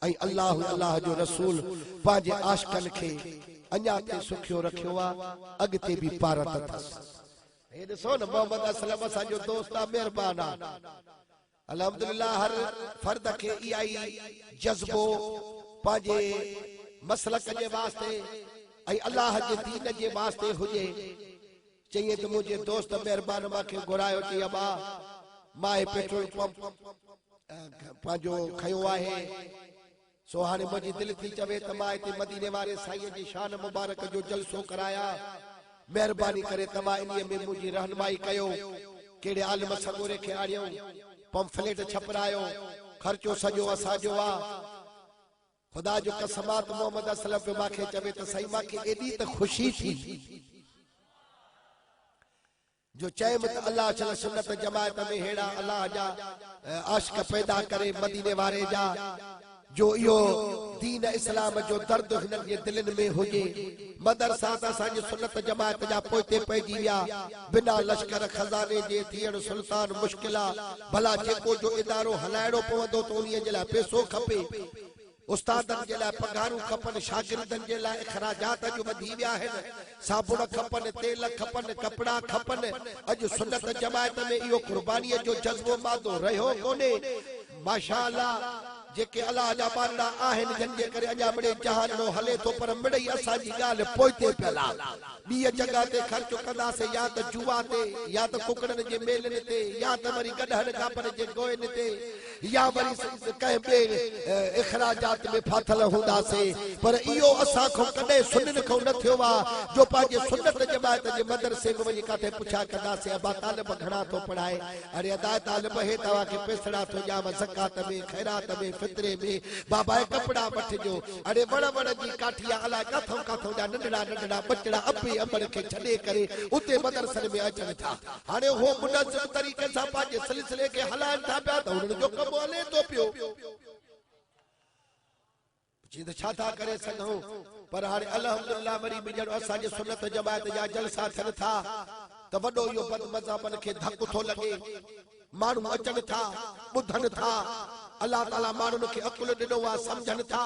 ऐं अल्लाह अल्लाह जो रसूल पंहिंजे आशिकनि खे अञा ते सुखियो रखियो आहे, अॻिते बि पारत अथसि। हे ॾिसो न मोहम्मद असलम असांजो दोस्त आहे, महिरबान आहे। अल्हम्दुलिल्लाह हर फर्द खे इहा ई जज़्बो पंहिंजे मसलक जे वास्ते ऐं अल्लाह जे दीन जे वास्ते हुजे। चई त मुंहिंजे दोस्त महिरबान मूंखे घुरायो, चई अबा मां पेट्रोल पंप पंहिंजो खयो आहे, सो हाणे मुंहिंजी दिलि थी चवे त मां हिते मदीने वारे साईं जी शान मुबारक जो जलसो कराया। महिरबानी करे तव्हां इन्हीअ में मुंहिंजी रहनुमाई कयो। कहिड़े आलिम सगोरे खे आणियो, पंफलेट छपरायो, ख़र्चो सॼो असांजो आहे। ख़ुदा जो कसमात मोहम्मद असलम पे मूंखे चवे त साईं मूंखे एॾी त ख़ुशी थी जो चयमि त अल्लाह चल सुन्नत जमायत में हेड़ा अल्लाह जा आशिक पैदा करे मदीने वारे जा, जो इहो दीन इस्लाम जो दर्द हिननि जे दिलनि में हुजे। मदरसा त असांजी सुन्नत जमायत जा पोइते पइजी विया, बिना लश्कर खज़ाने जे थियण सुल्तान मुश्किल आहे। भला जेको जो इदारो हलाइणो पवंदो त उन्हीअ जे लाइ पैसो खपे, उस्तादनि जे लाइ पघारूं खपनि, शागिर्दनि जे लाइ इखराजात अॼु वधी विया आहिनि, साबुण खपनि, तेल खपनि, कपिड़ा खपनि। अॼु सुन्नत जमायत में इहो कुर्बानीअ जो जज़्बो मादो रहियो कोन्हे। माशाअल्लाह जेके अल्लाह जा बांदा आहिनि, जंहिंजे करे अञा बड़े जहानो हले थो, पर मिड़ई असांजी ॻाल्हि पोइते पियल आहे। ॿीअ जॻह ते ख़र्च कंदासीं, या त जुआ ते, या त कुकड़नि जे मेलनि ते, या त वरी गॾहनि खापनि जे गोइनि ते, या वरी कंहिं ॿिए इखराजात में फाथल हूंदासीं। पर इहो असां खां कॾहिं सुननि खां न थियो आहे जो पंहिंजे सुन्नत जमायत जे मदरसे में वञी किथे पुछा कंदासीं अबा तालिब घणा थो पढ़ाए, अरे अदा तालिब हे तव्हांखे पेसड़ा थो ॾियां ज़कात में, ख़ैरात में, फितरे में, बाबा कपड़ा वठिजो। अरे वण वण जी काठिया अलाए काथों काथों जा नंढड़ा नंढड़ा बचड़ा अबे अमर खे छॾे करे उते मदरसनि में अचनि था। हाणे हो मुनज़्ज़म तरीक़े सां पंहिंजे सिलसिले खे हलाइनि था पिया त उन्हनि जो कमु हले थो पियो। छा था करे सघूं, पर हाणे अल्हम्दुलिल्लाह वरी बि ॼणो असांजे सुन्नत जमायत जा जलसा थियनि था त वॾो इहो बदमज़हबन खे धकु थो लॻे। माण्हू अचनि था, ॿुधनि था, अल्लाह ताला माण्हुनि खे अकुल ॾिनो आहे, सम्झनि था।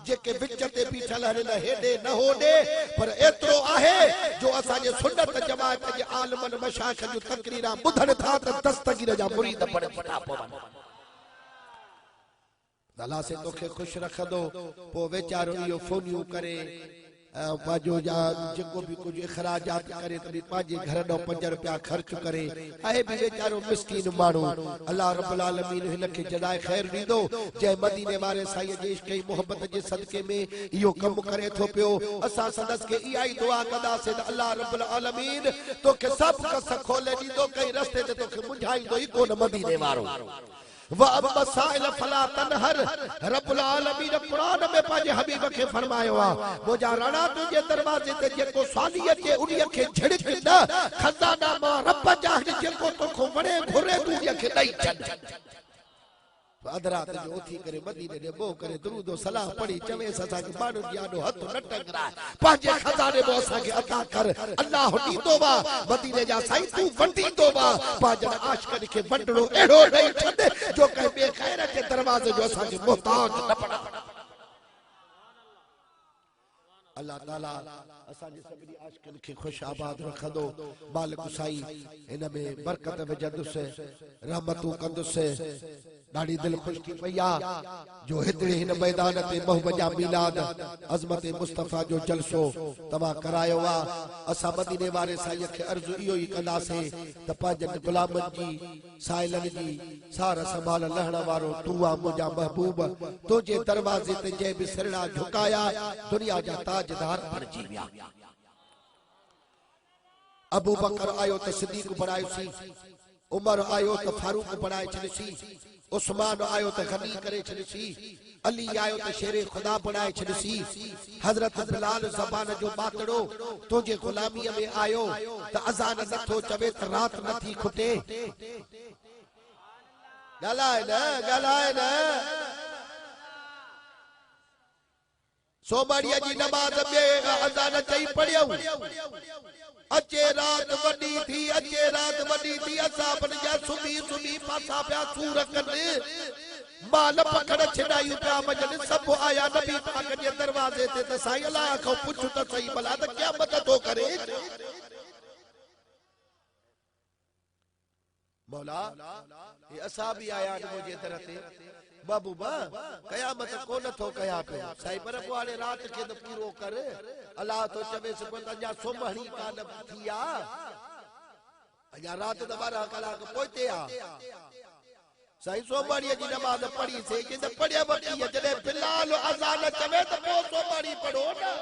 जेके विच ते बीठल आहिनि, न हेॾे न होॾे, पर एतिरो आहे जो असांजे सुन्नत जमायत जे आलिमनि मशाइख़ जूं तक़रीरां ॿुधनि था त दस्तगीर जा मुरीद बणिजी था पवनि। अल्लाह से तोखे ख़ुशि रखंदो, पोइ वीचारो इहो फ़ोनियूं करे पंहिंजो जेको बि कुझु इखराजात करे त पंहिंजे घर ॾांहुं 5 रुपया ख़र्च करे। आहे बि वीचारो मिस्कीन माण्हू। अल्लाह रब्बुल आलमीन हिन खे जज़ाए ख़ैर ॾींदो, जंहिं मदीने वारे साईं जे इश्क़ ऐं मोहब्बत जे सदके में इहो कमु करे थो पियो। असां संदसि खे इहा ई दुआ कंदासीं त अल्लाह रब्बुल आलमीन तोखे सभु कस खोले ॾींदो, कई रस्ते ते तोखे मुंझाईंदो ई कोन मदीने वारो। फला तनहर, रब्बुल आलमीन कुरान में पंहिंजे हबीब खे फरमायो आहे, मुंहिंजा राणा तुंहिंजे दरवाज़े ते जेको साली अचे उन्हीअ खे झिड़क न, खज़ाना मां रब जा जेको तोखां वणे घुरे तूं उन्हीअ खे ॾेई छॾ। अधरात जो उथी करे मदीने ॾे मोह करे दुरूद ओ सलाह पढ़ी चवेसि असांखे माण्हुनि जी आॾो हथ न टंगराए, पंहिंजे खज़ाने में असांखे अता कर। अल्लाह ॾींदो बा, मदीने जा साईं तूं वंडींदो बा, पंहिंजे आशिक़नि खे वंडणो अहिड़ो ॾेई छॾ जो कंहिं ॿिए ख़ैर जे दरवाज़े जो असांखे मोहताज न बणा। अल्लाह ताला असांजे सभिनी आशिक़नि खे ख़ुशि आबाद रखंदो। मालिक साईं हिन में बरकत विझंदुसि, रहमतूं कंदुसि। ॾाढी दिलि ख़ुशि थी पई आहे जो हिते हिन मैदान ते मोहम्मद जा मीलाद अज़मत मुस्तफ़ा जो जलसो तव्हां करायो आहे। असां मदीने वारे साईं खे अर्ज़ु इहो ई कंदासीं त पंहिंजनि गुलामनि जी, साइलनि जी सार संभाल लहण वारो तूं आहे मुंहिंजा महबूब। तुंहिंजे दरवाज़े ते जंहिं बि सिरड़ा झुकाया दुनिया जा ताजदार बणिजी विया। अबू बकर आयो त सिद्दीक़ बणायोसीं, उमर आयो त फारूक बणाए छॾियोसीं, उस्मान आयो त गनी करे छॾियोसीं, अली आयो त शेरे खुदा बणाए छॾियोसीं, हज़रत बिलाल ज़बान जो बातड़ो तुंहिंजे ग़ुलामीअ में आयो त अज़ान नथो चवे त रात नथी खुटे। ॻाल्हाए न, ॻाल्हाए न। सोमड़ीअ जी नमाज़ में अज़ान चई पढ़ियो, अचे रात वॾी थी, अचे रात वॾी थी, असां जा सुबी सुबी पासा पिया सूर कनि। माल पकड़ छड़ाई पिया वजन सब आया नबी पाक जे दरवाजे ते त साईं अल्लाह को पुछ त सही भला त क्या मत तो करे मौला ये असा भी आया मुझे तरह ते बाबू बा कयामत को न थो कया पे साईं पर को हाणे रात के त पूरो कर अल्लाह तो चवे से को अञा सोमहणी का न थिया अञा रात द 12 कलाक पोइते आ साईं सोमवारी जी नमाज पढ़ी से जिंद पढ़िया बकी जडे बिलाल अजान चवे तो पो सोमवारी पढ़ो ना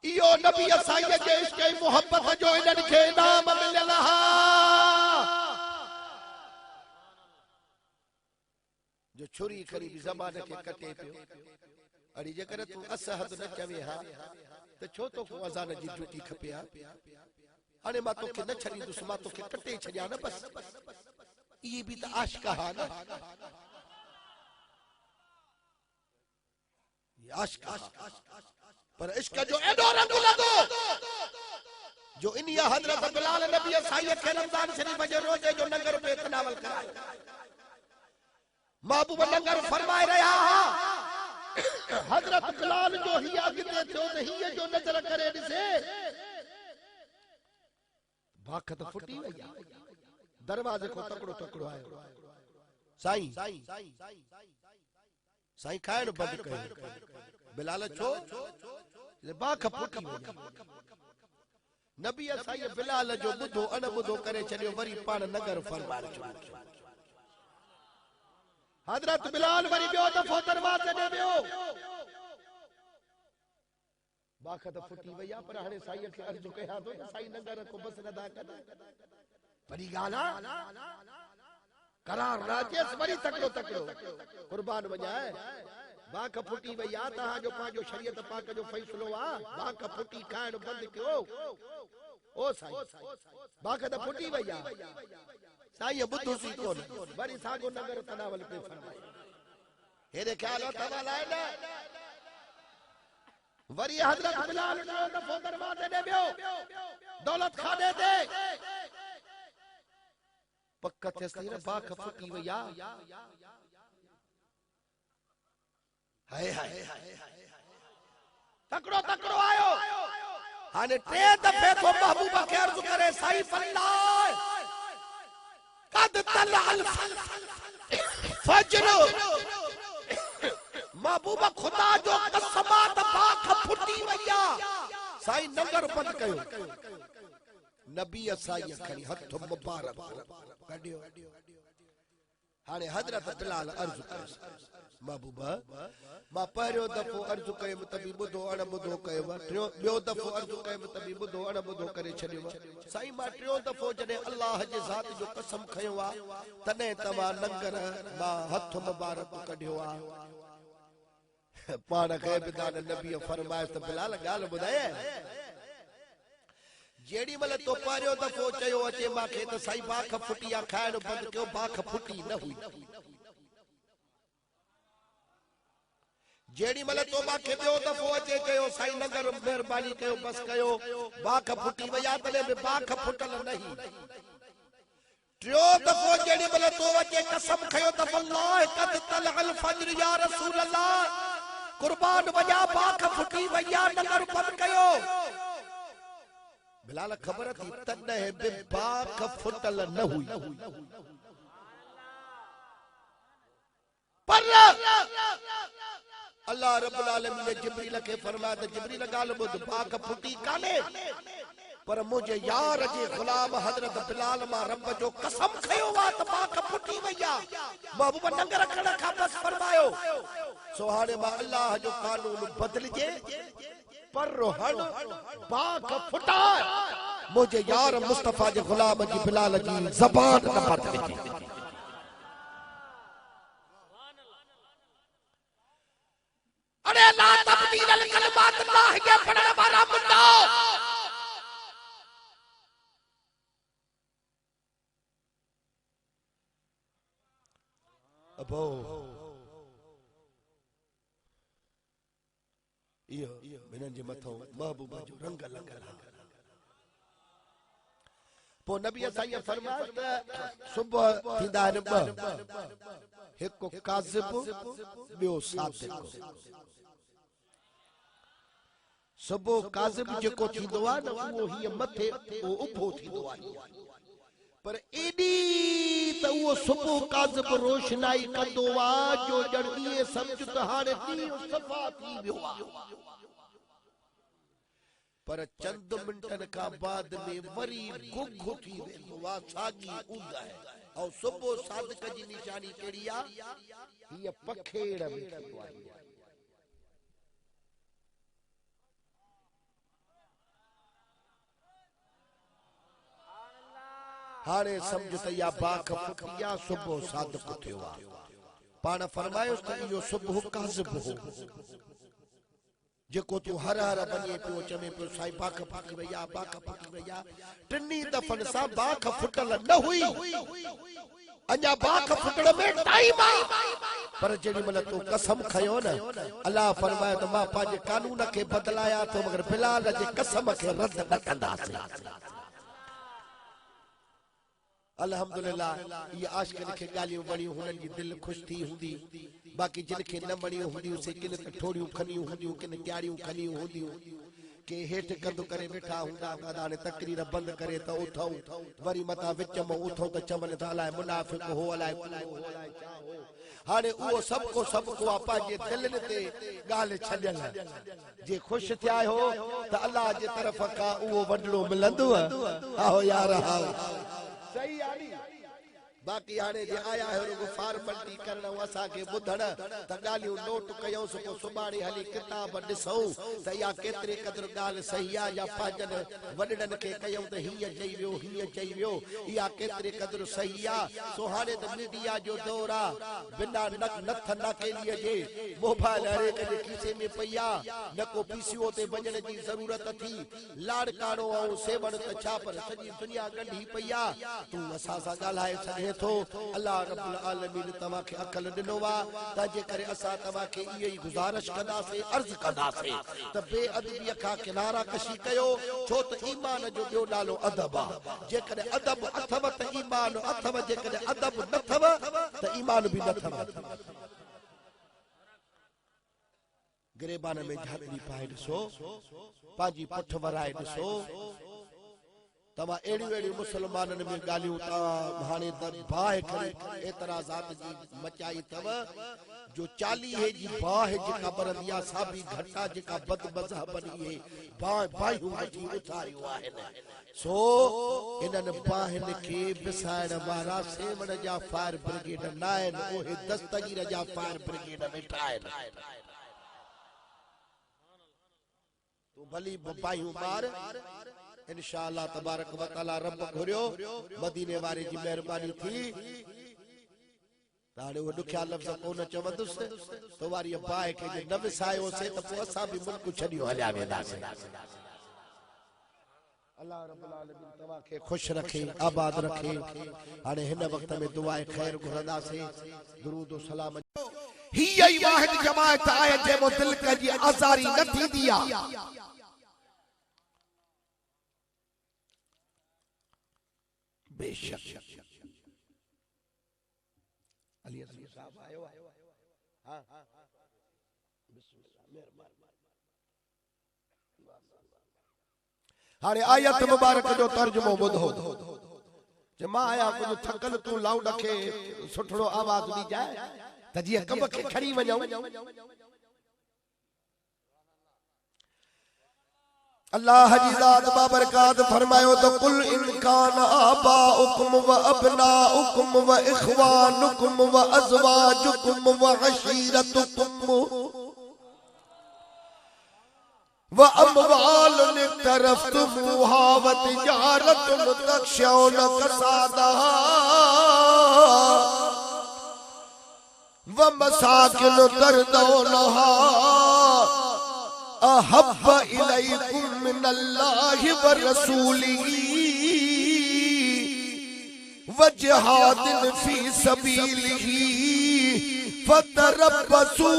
इयो नबी साईं जे इश्क मोहब्बत जो इन्हनि खे नाम मिलियल हा जो छुरी खरी ज़बान के कटे पियो अड़ी जेकर तू असहद न चवे हा त छो तो को अजान जी ड्यूटी खपिया अने मां तोखे न छॾींदुसि मां तोखे कटे छॾिया न बस ये भी त आशिक हा न ये आशिक पर इश्क जो एडो रंग लगो जो इनिया हजरत बिलाल नबी साईं के रमजान शरीफ जे रोजे जो नगर पे तनावल करायो महबूब नगर फरमाए रहा हजरत बिलाल जो ही अगते थियो त ही जो नजर करे दिसे भाख तो फुटी वई दरवाजे को तकड़ो तकड़ो आयो साईं साईं खाइण बंद कयो बिलाल छो भाख फुटी वई नबी साईं बिलाल जो बुधो अन बुधो करे छडियो वरी पाण नगर फरमाए छडियो हजरत बिलाल वरी बियो दफो दरवाजे दे बियो भाख तो फुटी वई पर हाणे साईं के अर्ज कया तो साईं नगर को बस नदा कर बड़ी गाला करार राजेश वरी तकड़ो तकड़ो कुर्बान वजाए भाख फुटी वई आ ता जो पाजो शरीयत पाक जो फैसलो आ भाख फुटी खाइण बंद कयो ओ साईं भाख तो फुटी वई आ साईं बुद्धू सी कोन वरी सागो नगर तनावल पे फरमाए हेरे ख्याल तवा लाए ना वरी हजरत बिलाल जो दफो दरवाजे दे बियो दौलत खाने दे पक्का थे सिर भाख फुटी वई आ हाय हाय तकड़ो तकड़ो आयो हाने टे दफे तो महबूब के अर्ज करे साईं फल्लाह कद तल अल फजर महबूब खुदा जो कसमात भाख फुटी वया साईं नगर बंद कयो नबी साईं खणी हथ मुबारक कढियो हाने हजरत बिलाल अर्ज करे महबूबा मां पहिरियों दफ़ो अर्ज कयो तबी बुधो अण बुधो कयो ॿियो दफ़ो अर्ज कयो तबी बुधो अण बुधो करे छॾियो साईं मां टियों दफ़ो जॾहिं अल्लाह जे ज़ात जो कसम खयो आ तॾहिं तव्हां नंगर मां हथ मुबारक कढियो आ पाण खे बिदान नबी फरमाए त बिलाल ॻाल्हि ॿुधाए जेड़ी मल तो पहिरियों दफ़ो चयो अचे मांखे त साईं भाख फुटी आ खाइण बंद कयो भाख फुटी न हुई जेड़ी मल तो मांखे ॿियो दफ़ो अचे चयो साईं नगर महिरबानी कयो बस कयो भाख फुटी वई आ तॾहिं बि भाख फुटल नहीं टियों दफ़ो जेड़ी मल तो अचे कसम खयो त वल्लाह कद तलअल फज्र या रसूल अल्लाह कुर्बान वजा भाख फुटी वई आ नगर बंद कयो बिलाल खबर थी तॾहिं बि भाख फुटल न हुई पर अल्लाह रब्बुल आलमीन ने जिब्रील के फरमाया त जिब्रील गाल बुध भाख फुटी काने पर मुझे यार जे गुलाम हजरत बिलाल मा रब जो कसम खयो वा त भाख फुटी वया महबूब नगर खण खा बस फरमायो सोहाने मा अल्लाह जो कानून बदलजे पर रोहन भाख फुटा मुझे यार मुस्तफा जे गुलाम जी बिलाल जी ज़बान न बदलजे अरे ला तब्दील अल कलमात अल्लाह के पढ़ने वाला मुद्दा अबो यो बिनन जे मथो महबूबा जो रंग लगल पो नबी असाई फरमायो त सुबह थींदा आहिनि ॿ, हिकु काज़िब ॿियो सादिक। सुबह काज़िब जेको थींदो आहे न उहो हीअ मथे उहो उभो थींदो आहे, पर एॾी त उहो सुबह काज़िब रोशनाई कंदो आहे जो ॼण ईअं सम्झ त हाणे ॾींहुं सफ़ा थी वियो आहे। पर चंद मिंटन का बाद में वरी गुग थी वेंदो आहे, साॻी ऊंद आहे। ऐं सुबह सादिक जी निशानी कहिड़ी आहे? हीअ पखेड़ में थींदो आहे। हाणे सम्झ त इहा बाख फुटी आहे, सुबह सादिक थियो आहे। पाण फरमायोसि त इहो सुबह काज़िब हो, जेको तू हर हर वञे पियो चवे पियो साईं बाख फुटी वई आहे, बाख फुटी वई आहे। टिनी दफ़न सां बाख फुटल न हुई, अञा बाख फुटण में टाइम आहे। पर जेॾी महिल तूं कसम खयो न, अलाह फरमायो त मां पंहिंजे कानून खे बदिलाया थो, मगर बिलाल जे कसम खे रद्द न कंदासीं। अल्हम्दुलिल्लाह ये आशिक़नि खे ॻाल्हियूं वणियूं, हुननि जी दिलि ख़ुशि थी हूंदी। बाक़ी जिन खे न वणियूं हूंदियूं से किन त ठोड़ियूं खनियूं हूंदियूं, किन ॼाड़ियूं खनियूं हूंदियूं, के हेठि कंधु करे वेठा हूंदा। हाणे तकरीर बंदि करे त उथऊं, वरी मथां विच में उथऊं त चवनि त अलाए मुनाफ़िक़ हो, अलाए छा हो। हाणे उहो सभु को आहे पंहिंजे दिलनि ते ॻाल्हि छॾियल। जे ख़ुशि थिया हो त अलाह जे तरफ़ खां उहो वॾड़ो मिलंदो। आहो यार हाओ सही आहे। बाक़ी हाणे जे आया आहियो रुगो फॉर्मेलिटी करण असांखे ॿुधण त ॻाल्हियूं नोट कयूंसि, पोइ सुभाणे हली किताब ॾिसूं त इहा केतिरे क़दुरु ॻाल्हि सही आहे, या पंहिंजनि वॾड़नि खे कयूं त हीअं चई वियो हीअं चई वियो, इहा केतिरे क़दुरु सही आहे। सो हाणे त मीडिया जो दौरु आहे, बिना नथ नकेलीअ जे मोबाइल हर हिक जे खीसे में पई आहे, न को पीसीओ ते वञण जी ज़रूरत थी। लाड़काणो ऐं सेवण त छा, पर सॼी दुनिया ॻंढी पई आहे। तूं असां सां ॻाल्हाए सघे थो। अल्लाह रब्बुल आलमीन तव्हां खे अक़ल ॾिनो आहे, त जेकॾहिं असां तव्हां खे इहा ई गुज़ारिश कंदासीं, अर्ज़ कंदासीं त बेअदबीअ खां किनारा कशी कयो, छो त ईमान जो ॿियो नालो अदब आहे। जेकॾहिं अदब अथव त ईमान अथव, जेकॾहिं अदब न अथव त ईमान बि न अथव। गिरेबान में झातरी पाए ॾिसो, पंहिंजी पुठ वराए ॾिसो। तव्हां अहिड़ियूं अहिड़ियूं मुसलमाननि में ॻाल्हियूं हाणे त बाहि करे एतिराज़ात जी मचाई अथव, जो 40 जी बाहि जेका बरंदी आहे, साबी घटा जेका बद मज़हबनि इहे बाहियूं वठी उथारियूं आहिनि। सो इन्हनि बाहिनि खे विसाइण वारा सेवण जा फायर ब्रिगेड न आहिनि, उहे दस्तगीर जा फायर ब्रिगेड वेठा आहिनि। तूं भली बाहियूं मार, इंशाअल्लाह तबारक व तआला रब घुरियो, मदीने वारे जी मेहरबानी थी। हाणे उहो ॾुखिया लफ़्ज़ कोन चवंदुसि, तो वारी बाहि खे जे न विसायोसीं त पोइ असां बि मुल्क छॾियो हलिया वेंदासीं। अल्लाह रब्बुल आलमीन तव्हां खे ख़ुशि रखे, आबाद रखे। हाणे हिन वक़्त में दुआए ख़ैर घुरंदासीं। दुरूद सलाम। हीअ ई वाहिद जमाअत आहे जंहिंमें दिलि जी आज़ारी न थींदी आहे। बेशक अली असली साहब आयो है। हां बिस्मिल्लाह मेहरबान। हाणे आयत मुबारक जो तर्जुमो ॿुधो। जे मां आया कुझु थकल तूं लाउड खे सुठो आवाज़ ॾी जाए त जीअं कब खे खणी वञूं। अल्लाह जी ज़ात बाबरकात फरमायो तो कुल इन कान आबाउकुम व अबनाउकुम व इखवानुकुम व अज़वाजुकुम व अशीरतुकुम व अमवालुन तरफ्तुमुहा व तिजारतुन तखशौन कसादहा व मसाकिन तरदौनहा अहब्ब इलैकुम मिनल्लाहि व रसूलिही व जिहादिन फी सबीलिही फतरब्बसू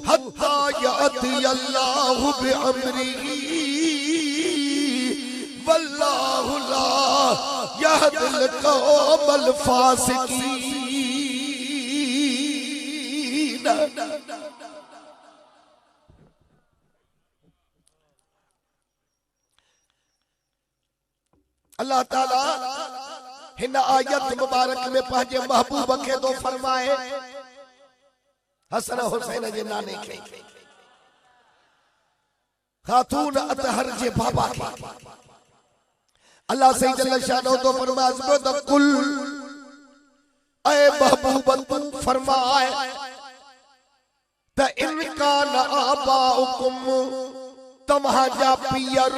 हत्ता यअतियल्लाहु बिअम्रिही व वल्लाहु ला यहदिल कौमल फासिकीन। अल्लाह ताला हिन आयत मुबारक में पंहिंजे महबूब खे तो फरमाए हसन हुसैन जे नाने खे खातून अतहर जे बाबा खे अल्लाह सही जल्ल शानो तो फरमाए तो कुल ए महबूब तू फरमाए त इनकान आबाउकुम तमहाजा पियर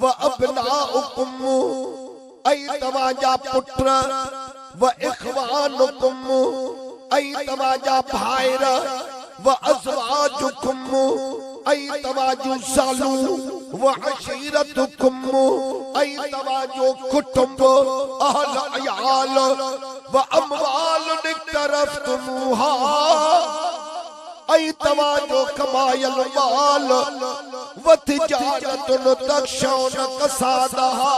व अबनाउकुम ऐ तमाजा पुत्र व इखवानुकुम ऐ तमाजा भाईर व अज़वाजुकुम ऐ तमाजू सालू व अशीरतुकुम ऐ तमाजो कुटुंब अहल अयाल व अमवाल निकरफ्तुमुहा ऐ तमाजो कमायल माल व तिजारतुन तखशौन कसादहा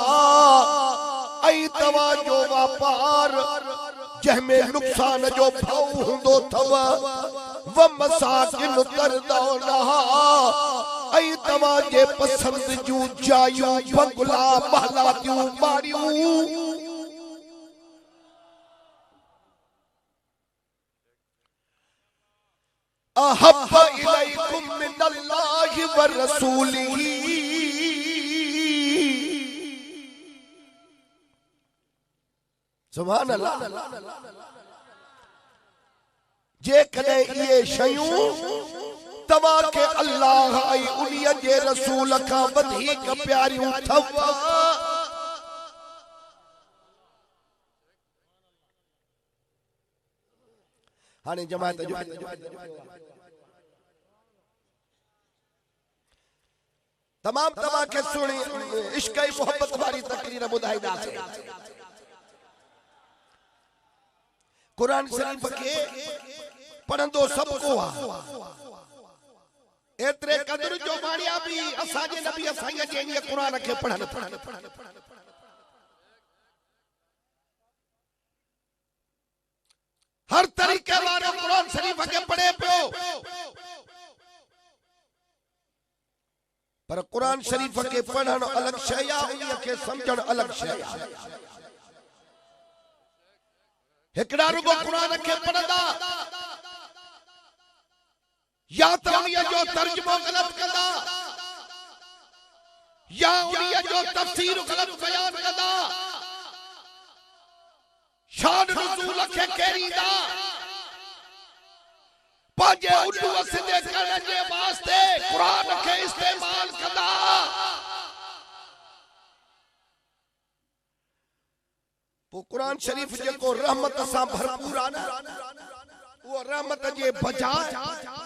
ऐ तवाजो व्यापार जहमें नुकसान जो भाव हुंदो थव व मसाकिन तरदौनहा ऐ तवाजे पसंद जू जायूं बंगला महला जू मारियूं अहब्ब इलैकुम मिनल्लाहि व रसूलिही। सुभान अल्लाह। जे कदे ये शयूं तवा के अल्लाह ऐं उन्हीअ जे रसूल खां वधीक प्यारियूं थव हाणे जमात जो तमाम तमा के सुनी इश्क ऐं मोहब्बत वारी तकरीर ॿुधाईंदासीं। कुरान शरीफ के पढ़ंदो सबको आ एतरे कदर जो बाणिया भी असांजे नबी असांजे जे कुरान के पढ़न हर तरीके वारो कुरान शरीफ के पढ़े पियो पर कुरान शरीफ के पढ़न अलग शय आ उन के समझण अलग शय आ। हिकड़ा रुगो कुरान के पढ़ंदा या तो उन्हीअ जो तर्जुमो गलत कंदा या उन्हीअ जो तफसीर गलत बयान कंदा शान नुज़ूल के केरींदा पंहिंजे उल्लू सिधे करण जे वास्ते कुरान के इस्तेमाल कंदा। वो कुरान शरीफ जेको रहमत सां भरपूर आ न वो रहमत जे बजाय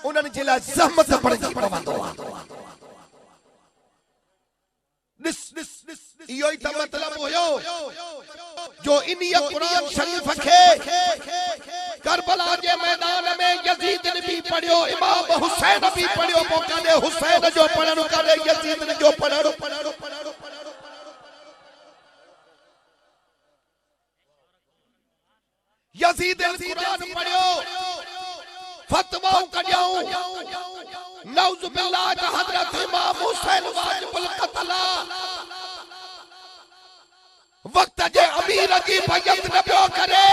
उन्हनि जे लाइ ज़हमत पड़जी पवंदो आ। इहो ई त मतलब हुयो जो इन्हीअ कुरान शरीफ के करबला जे मैदान में यजीद ने भी पढ़ियो इमाम हुसैन भी पढ़ियो पोइ कॾहिं हुसैन जो पढ़णु कॾहिं यजीद जो पढ़णु यजीद कुरान पढ़ियो फतवा कढियाऊं नौज़ बिल्लाह का हजरत इमाम हुसैन वाजिबुल क़त्ल वक्त जे अमीर जी भयत न पियो करे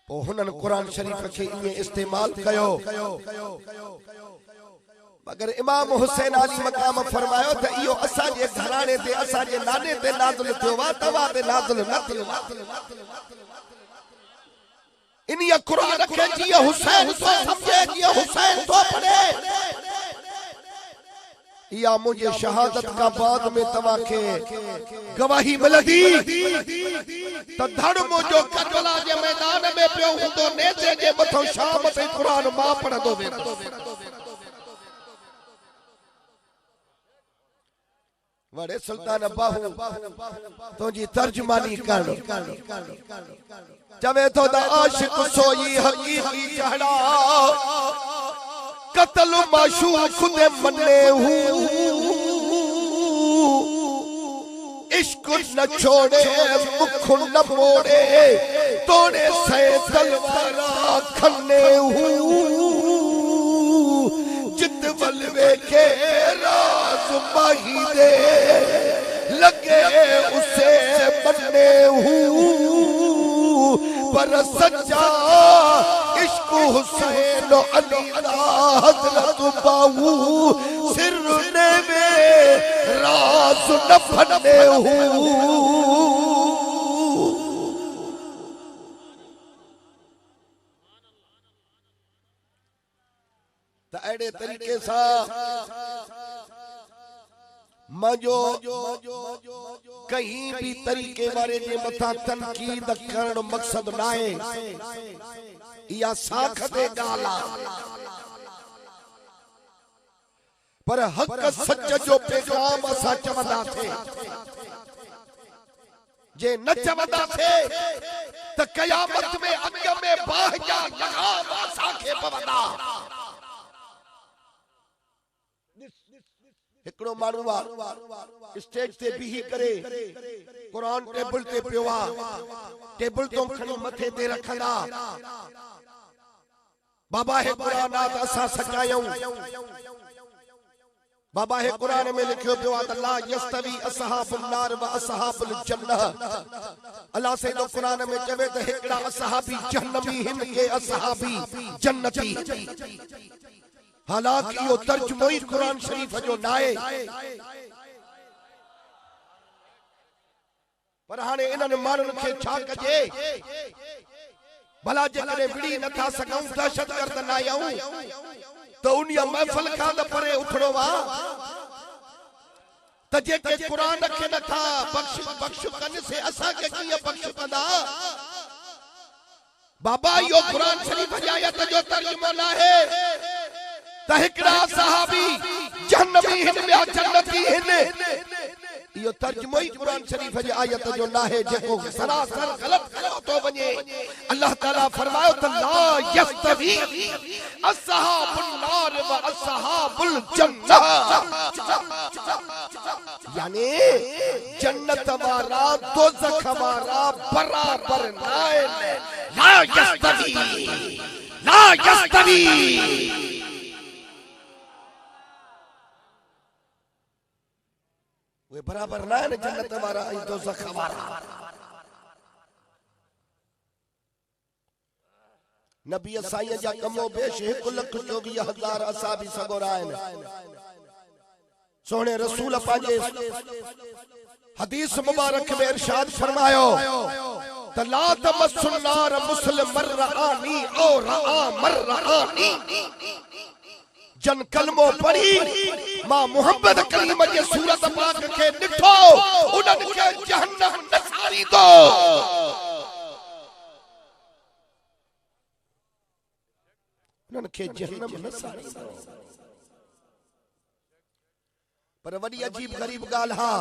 पो हुननि कुरान शरीफ के इए इस्तेमाल कयो मगर इमाम हुसैन अली मकाम फरमायो त इहो असां जे घराणे ते असां जे नाने ते नाज़िल थियो वा तवा ते नाज़िल न थियो। इन्हीअ कुरान के जीअं हुसैन तो समझे जीअं हुसैन तो पढ़े या मुझे शहादत का बाद में तवा के गवाही मिलदी त धड़ मुझो करबला जे मैदान में पियो हुंदो नेज़े जे मथो शाम ते कुरान मां पढ़ंदो वेंदो। वड़े सुल्तान बाहू तो जी तर्जुमानी कर चवे तो द आशिक सोई हकीकी चढ़ा कत्ल माशूक दे मन्ने हूं इश्क न छोड़े मुख न मोड़े तोड़े से तलवारा खन्ने हूं जित बलवे के राज माही दे लगे उसे बनने हूं पर सच्चा इश्क हुसैन अली हजरत बाहू सिर में राज न फने हूं। अड़े तरीके सा मजो कहीं भी तरीके वारे जे मथा तनकीद करण मकसद नाहे या साख दे गाला पर हक सच जो पैगाम असा चवंदा थे जे न चवंदा थे त कयामत में अग में बाह जा लगाम असा के पवंदा। हिकड़ो माण्हू आ स्टेज ते बीही करे कुरान टेबल ते पियो आ टेबल तो खणी मथे ते रखंदा बाबा है कुरान आ असा सचायूं बाबा है कुरान में लिखियो पियो आ ला यस्तवी असहाबुन नार व असहाबुल जन्नह अल्लाह से जो कुरान में चवे त हिकड़ा असहाबी जन्नती हिन के असहाबी जन्नती। हालांकि यो तर्जुमो ही कुरान शरीफ जो नाए पर हाने इन्हनि माण्हुनि खे छा कजे भला जेकॾहिं विड़ी नथा सघूं दहशतगर्द न आहियूं त उन महफ़िल खां त परे उथणो आहे त जेके कुरान खे नथा बख़्श कनि से असांखे कीअं बख़्श कंदा। बाबा यो कुरान शरीफ जी आयत जो तर्जुमो न आहे तहिकड़ा सहाबी जन्नती हिन में जन्नती हिन यो तर्जुमो ही कुरान शरीफ जी आयत जो ना है जेको सरासर गलत कयो तो वने। अल्लाह ताला फरमायो त ला यस्तवी असहाबुन नार व असहाबुल जन्नह यानी जन्नत वाला दोज़ख वाला बराबर नाए ला यस्तवी वे बराबर ना है जन्नत वाला ऐं दोज़ख वाला। नबी साईं जा कमो बेश 1,24,000 असाबी सगोरा आहिनि। सोने रसूल पांजे हदीस मुबारक में इरशाद फरमायो त ला तमस्सुन नार मुस्लिम मर्रानी औ रा मर्रानी जन कलमो पढ़ी मां मोहम्मद करीम जे सूरत पाक के ॾिठो उन्हनि खे जहन्नम न सारींदो। उन्हनि खे जहन्नम न सारींदो। पर वडी अजीब गरीब गाल हा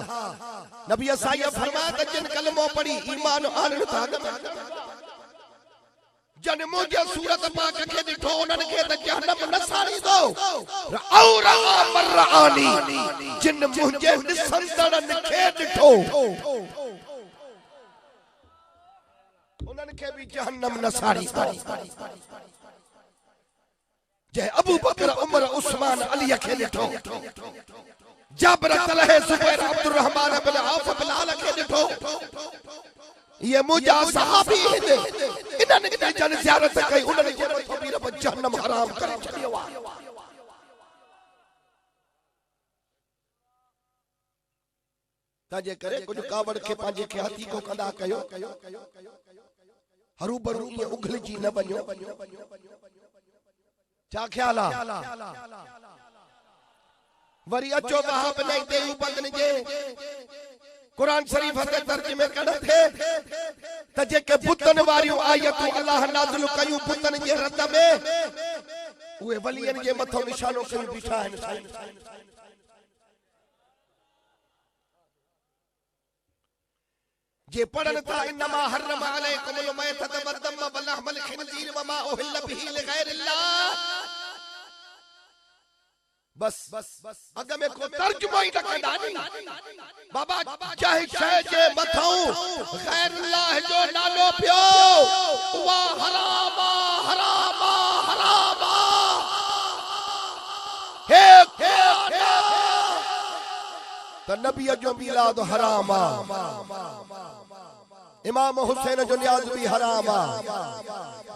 नबी साईं फरमाया त जिन कलमो पढ़ी ईमान आणण था जन मुझे सूरत पाक के ॾिठो उन्हनि खे त जहन्नम न सारींदो। और मर्रानी जिन मुझे ॾिसंदड़नि खे ॾिठो उन्हनि खे भी जहन्नम न सारींदो। जे अबू बकर उमर उस्मान अली खे ॾिठो जाबिर तलह जुबैर अब्दुल रहमान बिन औफ बिलाल खे ॾिठो ये मुजा सहाबी हिन इन्हनि खे जन ज़ियारत कई उन्हनि खे मथो बि रब जहन्नम हराम करे छॾियो आहे। तंहिंजे करे कुझु कावड़ खे पंहिंजे खे हथी को कंदा कयो हरू भरू ईअं उघलिजी न वञो। छा ख्याल आहे वरी अचो वहाब नहीं देवबंद जे कुरान शरीफ के तर्जुमे कढ थे त जेके बुतन वारियूं आयतूं अल्लाह नाज़िल कयूं बुतन जे रद में उहे वलियन जे मथो निशानो कयूं बीठा आहिनि। जे पढ़न था इन्नमा हर्रम अलैकुमुल मैतत वद्दम वलहमल खिंजीर वमा उहिल्ल बिही लिगैरिल्लाह बस अगर में को तर्जुमा ही न कंदा नी बाबा चाहे शय जे मथाऊं गैर अल्लाह जो नालो पियो उहा हरामा हरामा हरामा हे त नबी जो मिलाद हरामा इमाम हुसैन जो न्याज भी हरामा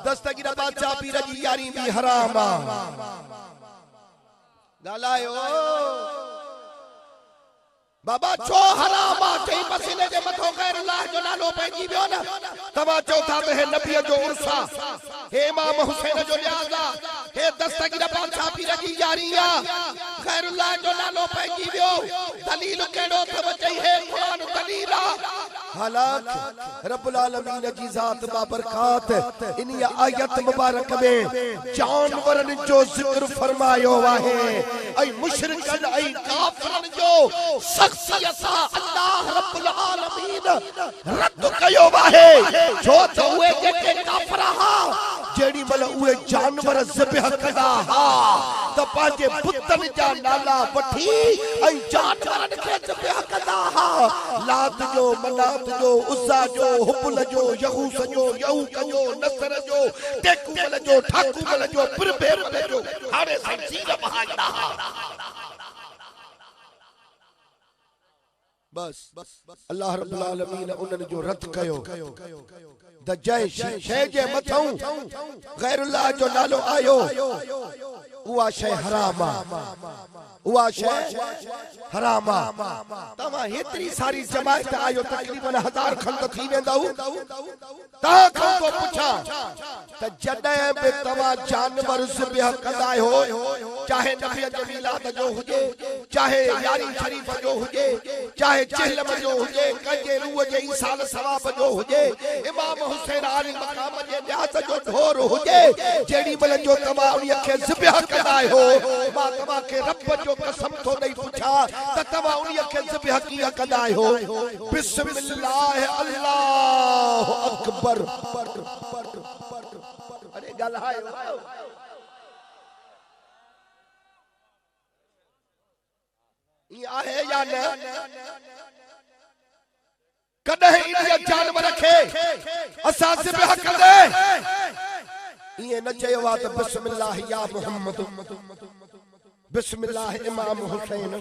दस्तगीर बादशाह पीर जी यारी भी हरामा गालायो बाबा छो हरामा चई मसीने जे मथो गैर अल्लाह जो नालो पइजी वियो न तवा चौथा ते है नबी जो उर्सा हे इमाम हुसैन जो न्याज़ा हे दस्तगीर बादशाह पीर जी यारिया गैर अल्लाह जो नालो पइजी वियो दलील केड़ो थव चई है कुरान दलील हालात रब्बुल आलमीन जी ज़ात बाबरकात इन आयत मुबारक में जानवरन जो जिक्र फरमायो आहे ऐ मुशरिकन ऐ काफिरन जो शख्सियत अल्लाह रब्बुल आलमीन रद्द कयो आहे जो तो उहे जेके काफिर हा जेडी मल उहे जानवर ज़िबह कदा हा त पांजे पुतन जा नाला वठी ऐ जानवरन के ज़िबह कदा हा लात जो मनात जो उज़्ज़ा जो हुबल जो यगूस जो यऊक जो नसर जो टेकुमल जो ठाकुमल जो पिरबेर जो हाणे संजीर बहाईंदा बस अल्लाह रब्बुल आलमीन उन्हनि जो रद्द कयो द जय शय जे मथाऊं गैर अल्लाह जो नालो आयो उहा शय हरामा उहा शय हरामा तवा हेतरी सारी जमात आयो तकरीबन 1000 खंड थी वेंदाऊ ता खां को पुछा त जडे बे तवा जानवर ज़िबह कंदा हो चाहे नबी जो मिलाद जो हुजे चाहे यारी शरीफ जो हुजे चाहे चहलम जो हुजे कंजे रूह जे ईसाल सवाब जो हुजे इमाम हुसैन आली मकाम जे न्यास जो ढोर हुजे जेडी मल जो तवा उनी के ज़िबह कंदा हो मां तवा के रब जो कसम तो नहीं पूछा त तवा उनी के ज़िबह किया कंदा हो बिस्मिल्लाह अल्लाह अकबर अरे गल हाय ये आहे या न कदे इन जानवर खे असा ज़िबह कंदे ये न चयो वा त बिस्मिल्लाह या मोहम्मद बिस्मिल्लाह इमाम हुसैन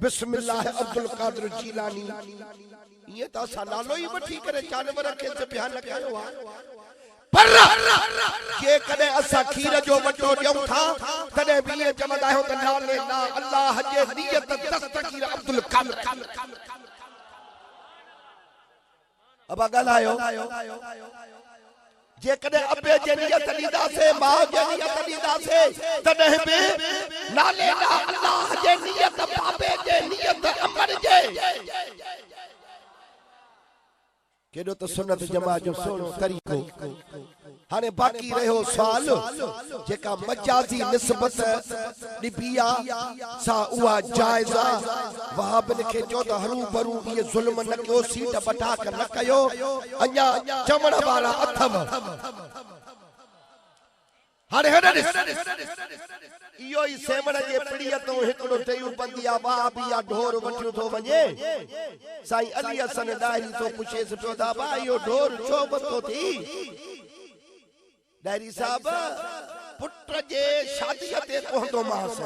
बिस्मिल्लाह अब्दुल कादिर जीलानी ये त असा नालो ही वठी करे जानवर खे ज़िबह न कयो पर जे कदे असा खीर जो वटो ॾियूं था तॾहिं बि ये चवंदा आहियूं त नाले ना अल्लाह जे नियत दस्तगीर अब्दुल कादिर अब ॻाल्हायो जे कदे अबे जे नियत ॾींदा से मां जे नियत ॾींदा से तॾहिं बि नाले ना अल्लाह जे नियत बाबे जे नियत अमर जे केडो तो सुन्नत जमात जो सोनो तरीको हाने बाकी रहो सवाल जेका मजाजी निस्बत निबिया सा उहा जायजा वहाबन के जो त हरू भरू ये जुल्म न कयो सीट बटा कर न कयो अन्या चमण वाला अथव हाने इयो ही सेमण जे पिड़िया तो हिकड़ो टयू बंदिया बाबिया ढोर वठियो तो वने साईं अली हसन दारी तो पुछे पियो दा बा इयो ढोर छो बतो थी दारी साहब पुत्र जे शादी ते कोहंदो मास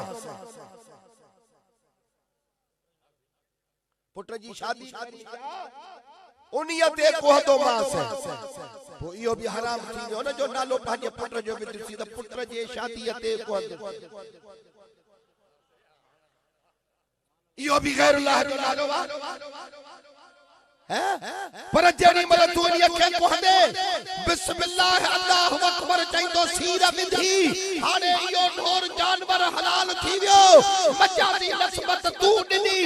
पुत्र जी शादी उनिया ते कोहंदो मास वो इयो भी हराम थी जो न जो नालो पंहिंजे पुत्र जो भी दिसी त पुत्र जे शादी ते कोहंदो इयो भी गैर अल्लाह जो नालो वा पर जेडी मल तू नी के कोहंदे बिस्मिल्लाह अल्लाहु अकबर चईंदो सीर विधी हाने इयो ढोर जानवर हलाल थी वियो मजाजी नस्बत तू ॾिनी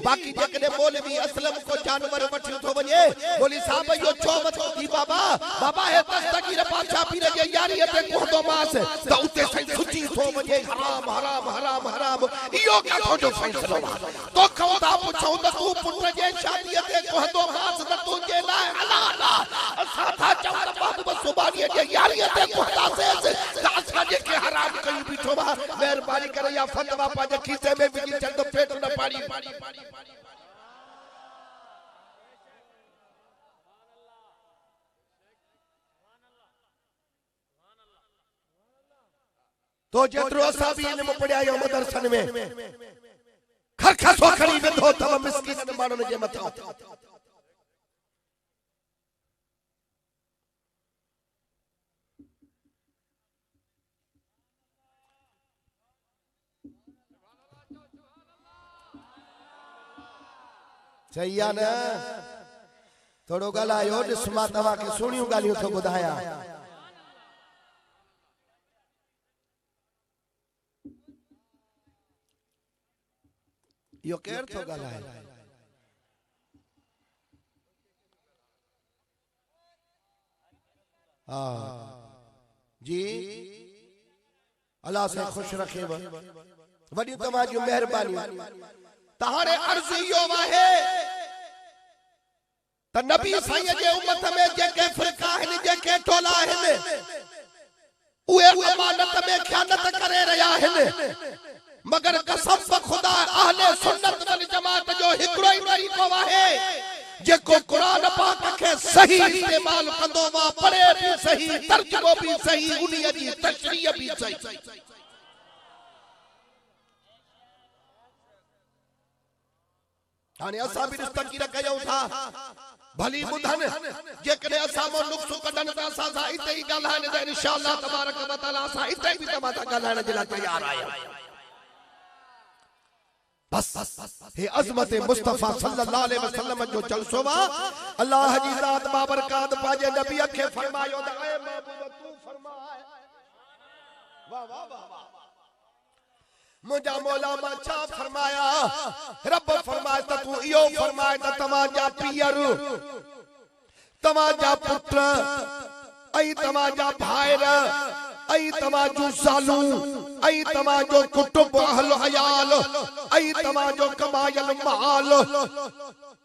बाकी जेकॾहिं मौलवी असलम को जानवर वठियो थो वञे बोली साहब इहो छो वठो थी बाबा बाबा हे दस्तगीर बादशाह पीर जे यारीअ ते कोहंदो मास त उते सही सुची थो वञे हराम हराम हराम हराम इहो काथो जो फैसलो तो खवदा पुछो त तू पुत्र जे शादीअ ते कोहंदो मास न तुंहिंजे लाइ हलाल असां था चऊं त बाबू सुबानीअ जे यारीअ ते कोहंदा से त असां जेके हराम कई बीठो बा मेहरबानी करे या फतवा पाजे खीसे में विझी छॾ तो पेट न पाड़ी तो जेतिरो असां बि इल्मु पढ़िया आहियूं मदरसनि में खरखसो खणी वेंदो अथव मिस्कीन माण्हुनि जे मथां सही आहे न थोरो ॻाल्हायो ॾिस मां तव्हांखे सुहिणियूं ॻाल्हियूं थो ॿुधायां यो केर थो ॻाल्हाए हा जी अल्लाह से खुश रखे वॾी तव्हांजूं महिरबानियूं त हाणे अर्ज़ इहो आहे त नबी साईं जे उम्मत में जेके फ़िरका आहिनि जेके टोला आहिनि उहे अमानत में ख़यानत करे रहिया आहिनि मगर कसम खुदा अहले सुन्नत वल जमात जो हिकड़ो ही तरीक़ो आहे जेको कुरान पाक के सही इस्तेमाल कंदो वा पढ़े भी सही तर्जुमो भी सही उन्हीं जी तशरीह भी सही हाने असां भी तस्कीर कयूं था भली बुधन जेकॾहिं असां मो नुक्स कढन त असां सां इते ई ॻाल्हाइण त इंशाअल्लाह तबारक व तआला असां इते भी तव्हां सां ॻाल्हाइण जे लाइ तैयार आहियूं बस हे अज़मत मुस्तफा सल्लल्लाहु अलैहि वसल्लम जो जलसो वा अल्लाह जी ज़ात बाबरकात पाजे नबी के फरमायो त ए महबूब तू फरमाए वाह वाह वाह मुझा मौला मा छा फरमाया रब फरमाए त तू इयो फरमाए त तव्हांजा पीर तव्हांजा पुत्र ऐं तव्हांजा भाइर ऐं तव्हांजूं ज़ालूं ऐं तव्हांजो कुटुंब अहल अयाल ऐं तव्हांजो कमायल माल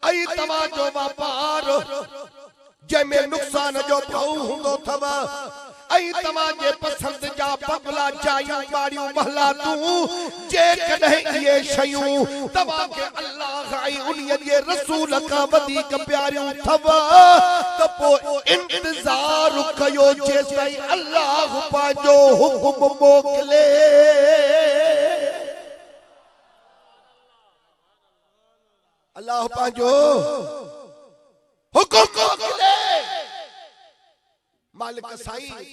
ऐं तव्हांजो वापार जंहिंमें नुक़सान जो भाउ हूंदो अथव ऐं तव्हांजे पसंद जा बंगला जायूं बाड़ियूं महला तूं जेकॾहिं इहे शयूं तव्हांखे अल्लाह ऐं उन्हीअ जे रसूल खां वधीक प्यारियूं अथव त पोइ इंतज़ार कयो जेसिताईं अल्लाह पंहिंजो हुकुम मोकिले अल्लाह पंहिंजो हुकुम मोकिले मालिक साईं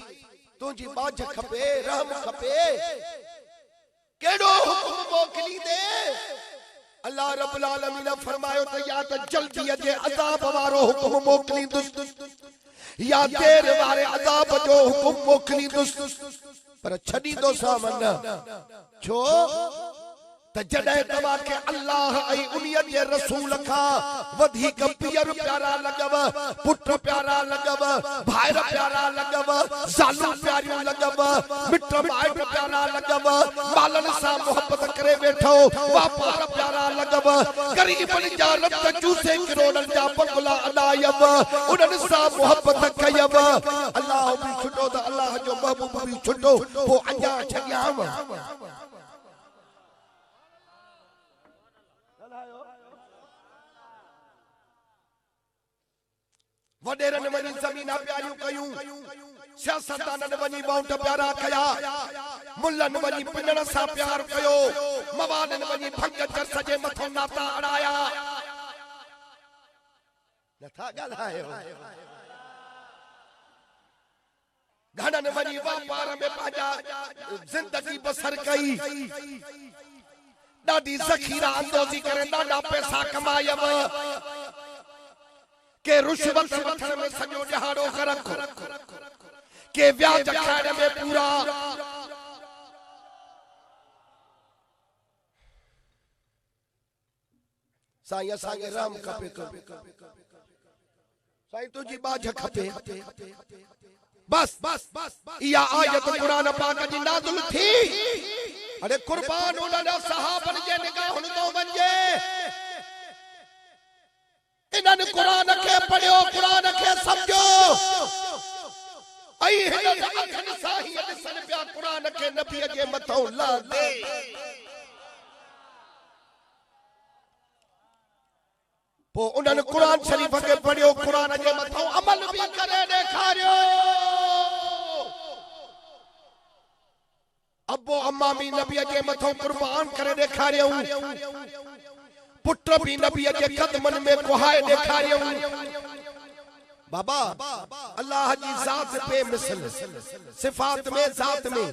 तुझी बाज खपे रहम खपे केड़ो हुकुम मोकली दे अल्लाह रब्बुल आलमीन फरमायो त या त जल्दी जे अज़ाब वारो हुकुम मोकली दुस या देर वारे अज़ाब जो हुकुम मोकली दुस पर छडी दो सामन छो त जडे तवा के अल्लाह ऐ उन्हीअ जे रसूल का वधिक पीर प्यारा लगव पुत्र प्यारा लगव भाइर प्यारा लगव ज़ालू प्यारियूं लगव मिट माइट प्यारा लगव मालन सा मोहब्बत करे बैठो व्यापार प्यारा लगव गरीबन जा रत चूसे करोड़न जा बंगला अदायव उनन सा मोहब्बत कयव अल्लाह भी छुटो त अल्लाह जो महबूब भी छुटो वो अञा छयाव वडेरन वनी जमीन प्यारियूं कयूं सियासतदानन वनी बाउंट प्यारा कया मुल्लन वनी पिनण सा प्यार कयो मवानन वनी भंग चर्च जे मथो नाता अड़ाया नथा ॻाल्हायो घणन वनी व्यापार में पंहिंजा जिंदगी बसर कई ॾाढी ज़ख़ीरा अंदोज़ी करे ॾाढा पैसा कमायव के रुश्वत वठण में सॼो ॾहाड़ो ग़रक़ के व्याज खाइण में पूरा साईं असांखे रहम खपे साईं तुंहिंजी बाझ खपे बस इहा आयत कुरान पाक जी नाज़िल थी अरे कुर्बान उन्हनि सहाबन जे निगाहुनि तो वञे इन्हनि कुरान के पढ़ियो कुरान के समझो ऐं हिन अखनि सां ही ॾिसनि पिया कुरान के नबी जे मथो ला दे पो उन्हनि कुरान शरीफ के पढ़ियो कुरान जे मथो अमल भी करे ॾेखारियो अबो अम्मा भी नबी जे मथो कुर्बान करे ॾेखारियो पुट भी नबी जे कदमन में कुहाए ॾेखारियो बाबा अल्लाह जी जात पे मिसल सिफात में जात में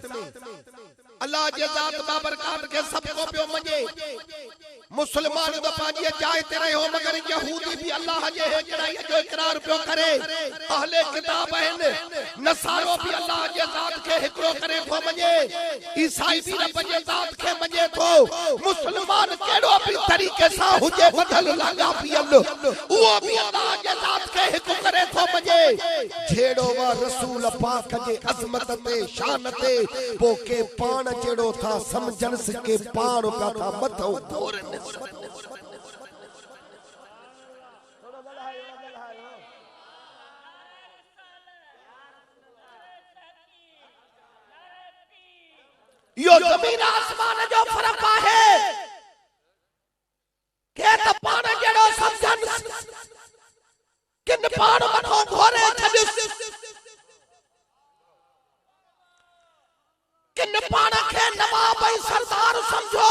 अल्लाह जे जात बाबरकात के सबको पियो मञे मुसलमान तो पाजी जाए ते रहो मगर यहूदी भी अल्लाह जे हिकड़ाई जो इकरार पियो करे अहले किताब हैं नसारो भी अल्लाह जे जात के हिकड़ो करे थो मञे ईसाई भी रब जे जात के मञे थो मुसलमान केड़ो भी तरीके सा हुजे बदल लगा पियल वो भी अल्लाह जे जात के हिकड़ो करे थो मञे जेड़ो वा रसूल पाक जे अजमत ते शान ते पो के पान जेड़ो था समझन सके पान का था मथो घोरन यो जमीन आसमान जो फर्क है के त पान जेड़ो समझन किन पान मथो घोरे छडिस किन पान के नवाब सरदार समझो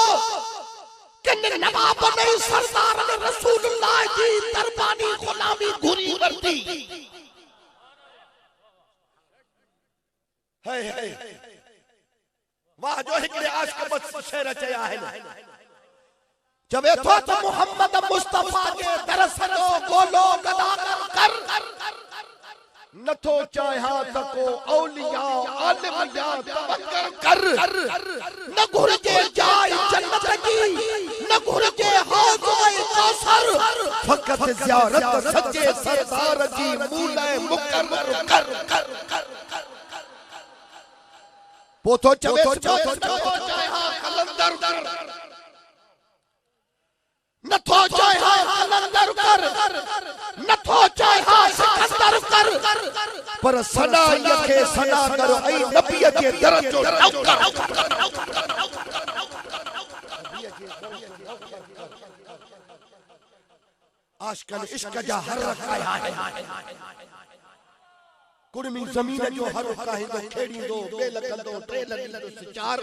किन नवाब नहीं सरदार ने रसूलुल्लाह जी दरबानी गुलामी घुरी वरती है वाह जो हिकड़े आशिक बस शेर चया है जब एथो तो मोहम्मद मुस्तफा के दरसन गोलो गदा कर नथो चाहा तको औलिया आलिम या तवक्कल कर न घुरजे जाय जन्नत की न घुरजे हौज़ कौसर फकत ज़ियारत सच्चे सरदार जी मूले मुकर्रर कर पोथो चवे नथो चाहा कलंदर नथो चाहा कलंदर कर नथो चाहा सिकंदर कर पर सदा यखे सदा करो ऐ नबी के दरजो नौकर आशिकन इश्क जा हर रखाया है कुड़मी जमीन जो हर रखाए तो खेड़ी दो बेल कंदो ट्रेल दो चार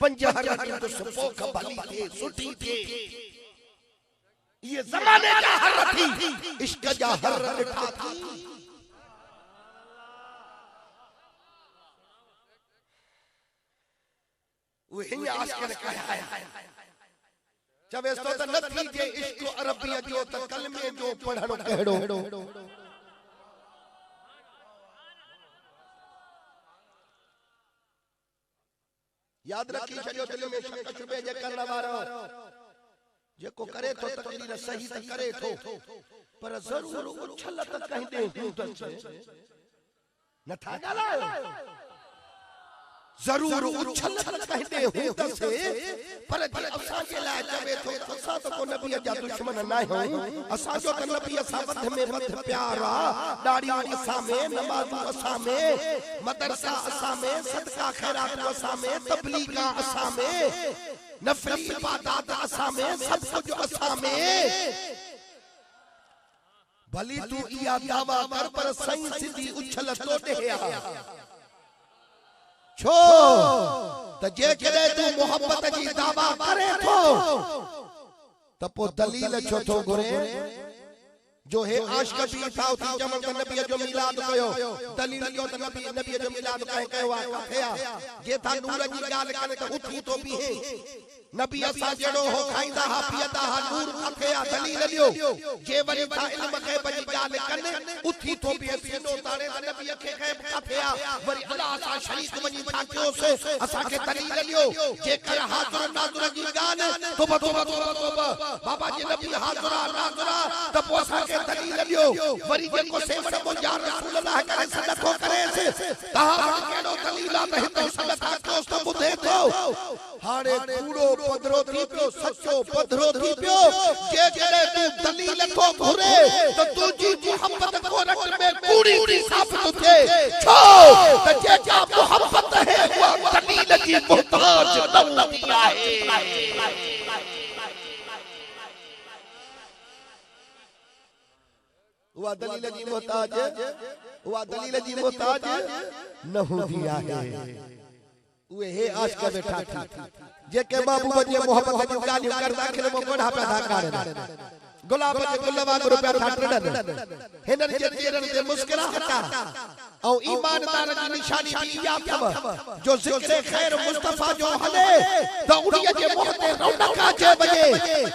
पंज हर दो पोख भली थे सुठी थे ये जमाने का हर रखी इश्क जा हर रखा थी वो हिन आशिकन कहा है जब इस तो नथी जे इश्क अरबिया जो त कलमे जो पढ़णो कहड़ो याद रखी छो दिल में शक शुबे जे करण वारो जेको करे तो तकदीर सही त करे थो पर जरूर उछल त कहीं दे नथा गालायो जरूर उछल त कहीं दे से पर असा के ला चवे थो असा तो को नबी जा दुश्मन ना हो असा जो त नबी असा बंध में बंध प्यारा दाढ़ी असा में नमाज असा में मदरसा असा में सदका खैरात असा में तबलीग असा में नफली इबादत असा में सब कुछ असा में भली तू इया दावा कर पर सही सिद्धी उछल तो देया छो त जे करे तू मोहब्बत जी दावा करे थो त पो दलील छो थो घुरे जो है आशिक भी था उथी जमन का नबी जो मिलाद कयो दलील जो त नबी जो मिलाद कयो कथया जे था नूर जी गाल करे त उथी तो भी है नबी असा जेड़ो हो खाइंदा हा पियदा हा नूर कथया दलील लियो जे वरी था इल्म के बजी गाल कने उथी तो भी सीनो तारे नबी के कथया वरी अल्लाह सा शरीक वनी था क्यों से असा के दलील लियो जे कर हाजुर नाजुर जी गाल तो बाबा जी नबी हाजुर नाजुर त पोसा के दलील लियो वरी जेको सेवड़ मुंजा रसूल अल्लाह करे सदको करे से कहा केड़ो दलील आ हिंदो सदका दोस्त बुधे तो हाणे कूड़ो पधरो थी पियो सच्चो पधरो थी पियो जे जड़े तू दलील को घुरे तो तुझी मोहब्बत को रट में कूड़ी सी साबित थे छो त जे जा मोहब्बत है मोहताज न हूंदी आहे उहा दलील जी मोहताज न हूंदी आहे उहे हे आशिक वेठा थी जेके महबूब जी मोहब्बत जी ॻाल्हियूं करदा आखिर में कोढ़ा पैदा करन गुलाब के गुल वांगुरु पिया था टिड़न हिननि जे चेहरनि ते मुस्कुराहट ऐं ईमानदार जी निशानी बि इहा अथव जो ज़िक्र ख़ैर मुस्तफ़ा जो हले त उन्हीअ जे मुंहं ते रौनक अचे वञे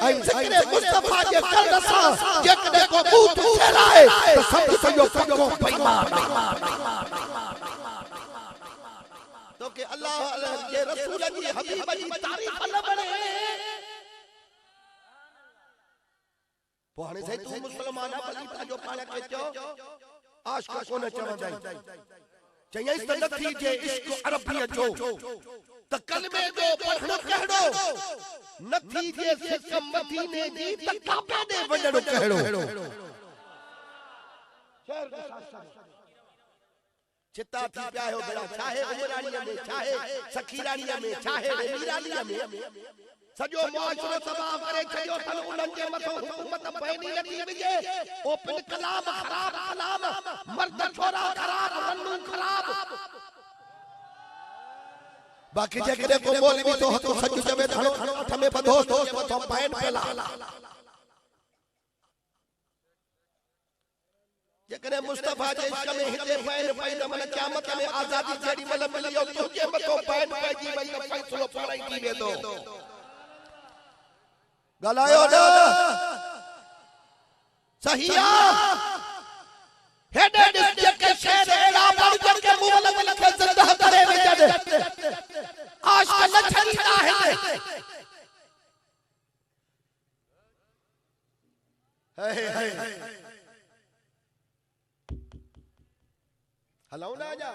ऐं ज़िक्र मुस्तफ़ा जे करण सां जेकॾहिं को मुंहुं थो फेराए त सम्झ त इहो पको बेईमान तो के अल्लाह जे रसूल जी हबीब जी तारीफ़ न बणे पोइ से तू मुसलमान बलीता जो पाण के चो आशिक कोन चवंदा चयईं त नथी जे इश्क अरबी जो त कलमे जो पढ़णो कहिड़ो नथी जे सिक मदीने जी त काबे दे वञणो कहिड़ो चिता थी पिया हो बड़ा चाहे उमराणीअ में चाहे सखीराणीअ में चाहे मीराणीअ में सजो मुआशरो तबाह करे छॾियो अथनि उन्हनि जे मथां हुकूमत बैनी नथी विझे ओपन कलाम ख़राब कलाम मर्द छोरा ख़राब रन्नू ख़राब बाक़ी जेकॾहिं को मौलवी तो हथो सच चवे खणो हथ में ॿधो तो मथां बैन फैला जेकॾहिं मुस्तफ़ा जे इश्क में हिते बैन पई त मन क़यामत में आज़ादी जेॾी महिल मिली तुंहिंजे मथां बैन पइजी वई त फ़ैसिलो पाण ई थी वेंदो गलायो ना सही आ हेडे डिस्ट्रिक्ट के शेर एड़ा बन के मुंह में लिखे जिंदा करे विचन आज का न छड़ीदा है हे हलो ना जा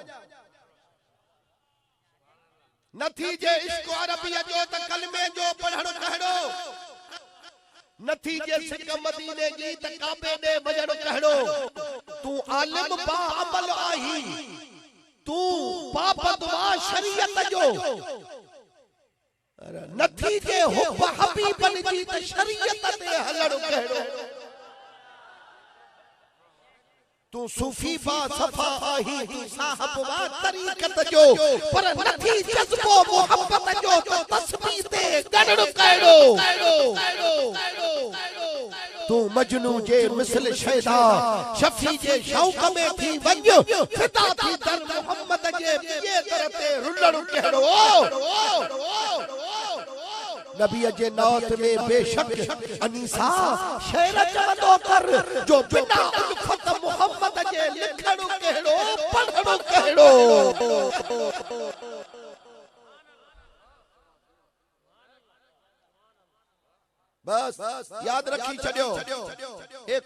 नथी जे इश्क अरबी जो त कलमे जो पढ़णो कहिड़ो नथी जे सिक मदीने जी त काबे दे वजणो कहिड़ो तू आलिम बा अमल आही तू पाबंदवा शरीयत जो नथी जे हुब हबीबन जी त शरीयत ते हलणो कहिड़ो तू सूफी बा सफा आही तू साहब बा तरीक़त जो पर नथी जज्बो मोहब्बत जो तो तस्बीह ते गणणो कहिड़ो तू मजनू जे मिसल शैदा शफी जे शौक में थी वञ फिदा थी दर मोहम्मद जे ॿिए दर ते रुलणो कहिड़ो नबी जे नात में बेशक अनीसा शेर चवंदो कर जो बिना उल्फत मोहम्मद जे लिखणो कहिड़ो पढ़णो कहिड़ो बस याद रखी छॾियो ए